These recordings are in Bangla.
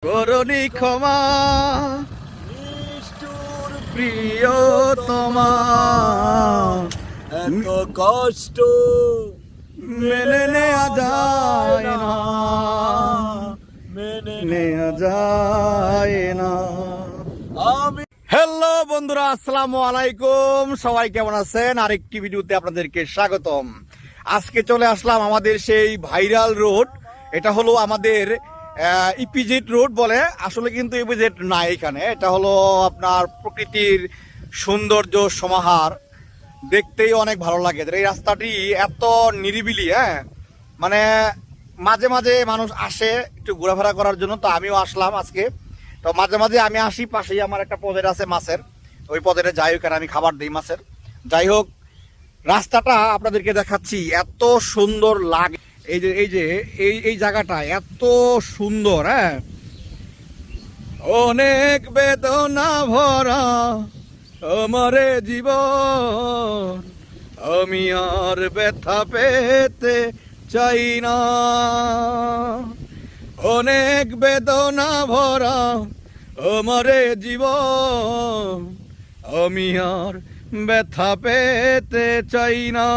করুণী ক্ষমা নিষ্ঠুর প্রিয়তমা, এত কষ্ট মেনে নেওয়া যায় না, মেনে নেওয়া যায় না। আমি হ্যালো বন্ধুরা, আসসালামু আলাইকুম। সবাই কেমন আছেন? আরেকটি ভিডিওতে আপনাদেরকে স্বাগতম। আজকে চলে আসলাম আমাদের সেই ভাইরাল রোড। এটা হলো আমাদের ইপিজেড রোড বলে, আসলে কিন্তু ইপিজেড না, এখানে এটা হলো আপনার প্রকৃতির সৌন্দর্য সমাহার, দেখতেই অনেক ভালো লাগে। এই রাস্তাটি এত নিরিবিলি, মানে মাঝে মাঝে মানুষ আসে একটু ঘোরাফেরা করার জন্য, তো আমিও আসলাম আজকে। তো মাঝে মাঝে আমি আসি, পাশেই আমার একটা পদের আছে মাছের, ওই পদের যাই হোক, আমি খাবার দিই মাছের। যাই হোক, রাস্তাটা আপনাদেরকে দেখাচ্ছি, এত সুন্দর লাগে। এই জায়গাটা এত সুন্দর, অনেক বেদনা ভরা আমারে জীবন, আমি আর ব্যথা পেতে চাই না। অনেক বেদনা ভরা আমারে জীবন, আমি আর ব্যথা পেতে চাই না।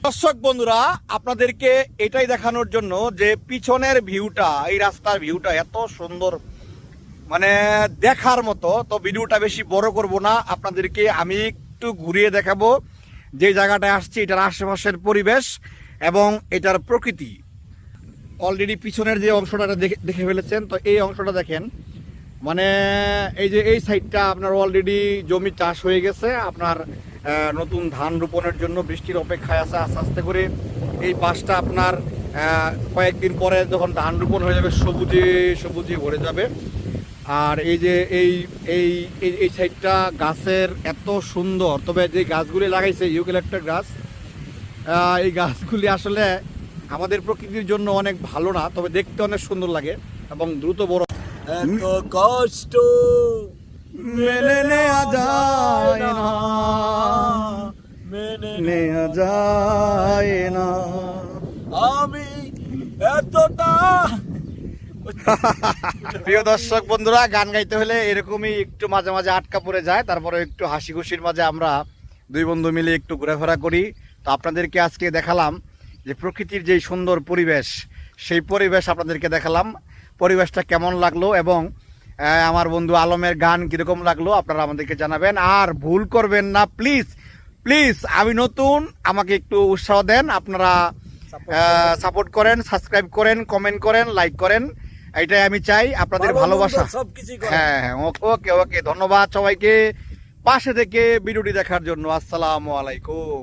দর্শক বন্ধুরা, আপনাদেরকে এটাই দেখানোর জন্য যে পিছনের ভিউটা, এই রাস্তার ভিউটা এত সুন্দর, মানে দেখার মতো। তো ভিডিওটা বেশি বড় করব না, আপনাদেরকে আমি একটু ঘুরিয়ে দেখাবো যে জায়গাটায় আসছি, এটার আশেপাশের পরিবেশ এবং এটার প্রকৃতি। অলরেডি পিছনের যে অংশটা দেখে ফেলেছেন, তো এই অংশটা দেখেন, মানে এই যে এই সাইডটা আপনার অলরেডি জমি চাষ হয়ে গেছে, আপনার নতুন ধান রোপণের জন্য বৃষ্টির অপেক্ষায় আছে। আস্তে আস্তে করে এই পাশটা আপনার কয়েকদিন পরে যখন ধান রোপণ হয়ে যাবে, সবুজে সবুজে ভরে যাবে। আর এই যে এই এই এই সাইডটা গাছের এত সুন্দর, তবে যে গাছগুলি লাগাইছে ইউক্যালিপটাস গাছ, এই গাছগুলি আসলে আমাদের প্রকৃতির জন্য অনেক ভালো না, তবে দেখতে অনেক সুন্দর লাগে এবং দ্রুত বড়। এত কষ্ট মেনে নেওয়া যায় না, মেনে নেওয়া যায় না। আমি এতটা প্রিয় দর্শক বন্ধুরা, গান গাইতে হলে এরকমই একটু মাঝে মাঝে আটকা পড়ে যায়, তারপরে একটু হাসি খুশির মাঝে আমরা দুই বন্ধু মিলে একটু ঘোরাফেরা করি। তো আপনাদেরকে আজকে দেখালাম যে প্রকৃতির যেই সুন্দর পরিবেশ, সেই পরিবেশ আপনাদেরকে দেখালাম। পরিবেশটা কেমন লাগলো এবং আমার বন্ধু আলমের গান কীরকম লাগলো আপনারা আমাদেরকে জানাবেন। আর ভুল করবেন না, প্লিজ প্লিজ, আমি নতুন, আমাকে একটু উৎসাহ দেন, আপনারা সাপোর্ট করেন, সাবস্ক্রাইব করেন, কমেন্ট করেন, লাইক করেন, এটাই আমি চাই, আপনাদের ভালোবাসা। সবকিছু হ্যাঁ, ওকে ওকে, ধন্যবাদ সবাইকে পাশে থেকে ভিডিওটি দেখার জন্য। আসসালামু আলাইকুম।